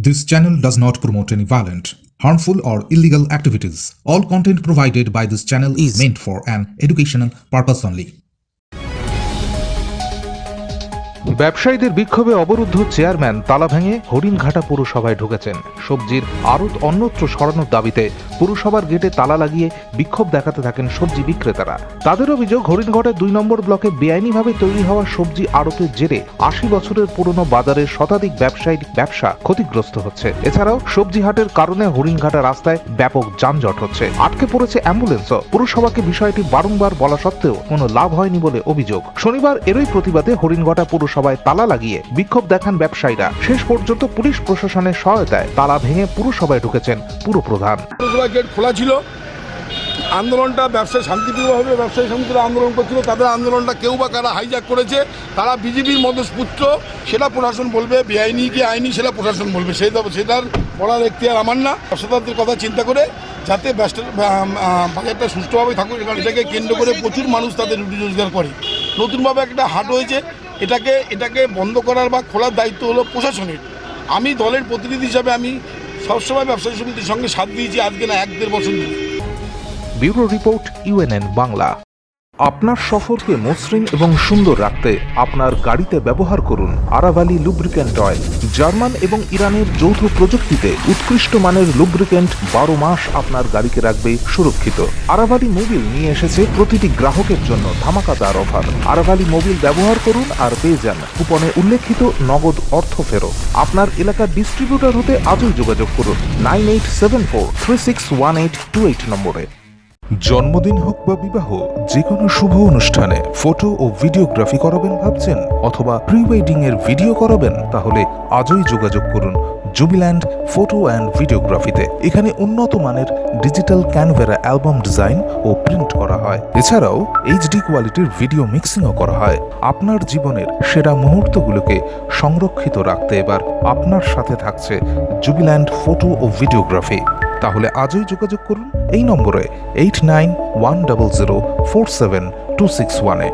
This channel does not promote any violent, harmful, or illegal activities. All content provided by this channel is meant for an educational purpose only. ব্যবসায়ীদের বিক্ষোভে অবরুদ্ধ chairman তালা ভেঙে হরিণঘাটা পুরসভায় ঢুকেছেন। সবজির আড়ত অন্যত্র সরানোর দাবিতে পুরসভার গেটে তালা লাগিয়ে বিক্ষোভ দেখাতে থাকেন সবজি বিক্রেতারা। তাদের অভিযোগ, হরিণঘাটের 2 নম্বর ব্লকে বেআইনিভাবে তৈরি হওয়া সবজি আড়তের জেরে 80 বছরের পুরনো বাজারের শতাধিক ব্যবসায়ীর ব্যবসা ক্ষতিগ্রস্ত হচ্ছে। এছাড়াও সবজি হাটের কারণে হরিণঘাটা রাস্তায় ব্যাপক যানজট হচ্ছে, আটকে পড়েছে অ্যাম্বুলেন্সও। পুরসভাকে বিষয়টি বারংবার বলা সত্ত্বেও কোনো লাভ হয়নি বলে অভিযোগ। শনিবার এরই প্রতিবাদে হরিণঘাটা পুরসভায় তালা লাগিয়ে বিক্ষোভ দেখান ব্যবসায়ীরা। শেষ পর্যন্ত পুলিশ প্রশাসনের সহায়তায় তালা ভেঙে পুরসভায় ঢুকেছেন পুরপ্রধান। গেট খোলা ছিল, আন্দোলনটা ব্যবসায় শান্তিপূর্ণভাবে ব্যবসায়ী সমিতিরা আন্দোলন করছিল। তাদের আন্দোলনটা কেউ বা কারা হাইজ্যাক করেছে, তারা বিজেপির মদতপুত্র, সেটা প্রশাসন বলবে। বেআইনি কি আইনি সেটা প্রশাসন বলবে, সেটার বলার এখতিয়ার আমার না। ব্যবসাদারদের কথা চিন্তা করে যাতে বাজারটা সুষ্ঠুভাবে থাকুক, এটাকে কেন্দ্র করে প্রচুর মানুষ তাদের রুটি রোজগার করে। নতুনভাবে একটা হাট হয়েছে, এটাকে বন্ধ করার বা খোলার দায়িত্ব হলো প্রশাসনের। আমি দলের প্রতিনিধি হিসাবে আমি সবসময় ব্যবসায়ী সমিতির সঙ্গে সাথ দিয়েছি, আজকে না 1-1.5 বছর ধরে। Bureau report, UNN Bangla. আপনার সফরকে মসৃণ এবং সুন্দর রাখতে আপনার গাড়িতে ব্যবহার করুন আরাভালি লুব্রিক্যান্ট অয়েল। জার্মান এবং ইরানের যৌথ প্রযুক্তিতে উৎকৃষ্ট মানের লুব্রিক্যান্ট 12 মাস আপনার গাড়িকে রাখবে সুরক্ষিত। আরাভালি মোবিল নিয়ে এসেছে প্রতিটি গ্রাহকের জন্য ধামাকাদার অফার। আরাভালি মোবিল ব্যবহার করুন আর পেয়ে যান কুপনে উল্লেখিত নগদ অর্থ ফেরত। আপনার এলাকার ডিস্ট্রিবিউটর হতে আজই যোগাযোগ করুন 9874361828 নম্বরে। জন্মদিন হোক বা বিবাহ, যে কোনো শুভ অনুষ্ঠানে ফটো ও ভিডিওগ্রাফি করাবেন ভাবছেন, অথবা প্রি ওয়েডিং এর ভিডিও করাবেন, তাহলে আজই যোগাযোগ করুন জুবিল্যান্ড ফটো অ্যান্ড ভিডিওগ্রাফিতে। এখানে উন্নত মানের ডিজিটাল ক্যানভেরা অ্যালবাম ডিজাইন ও প্রিন্ট করা হয়। এছাড়াও HD কোয়ালিটির ভিডিও মিক্সিংও করা হয়। আপনার জীবনের সেরা মুহূর্তগুলোকে সংরক্ষিত রাখতে এবার আপনার সাথে থাকছে জুবিল্যান্ড ফটো ও ভিডিওগ্রাফি। তাহলে আজই যোগাযোগ করুন এই নম্বরে 8910047261-এ।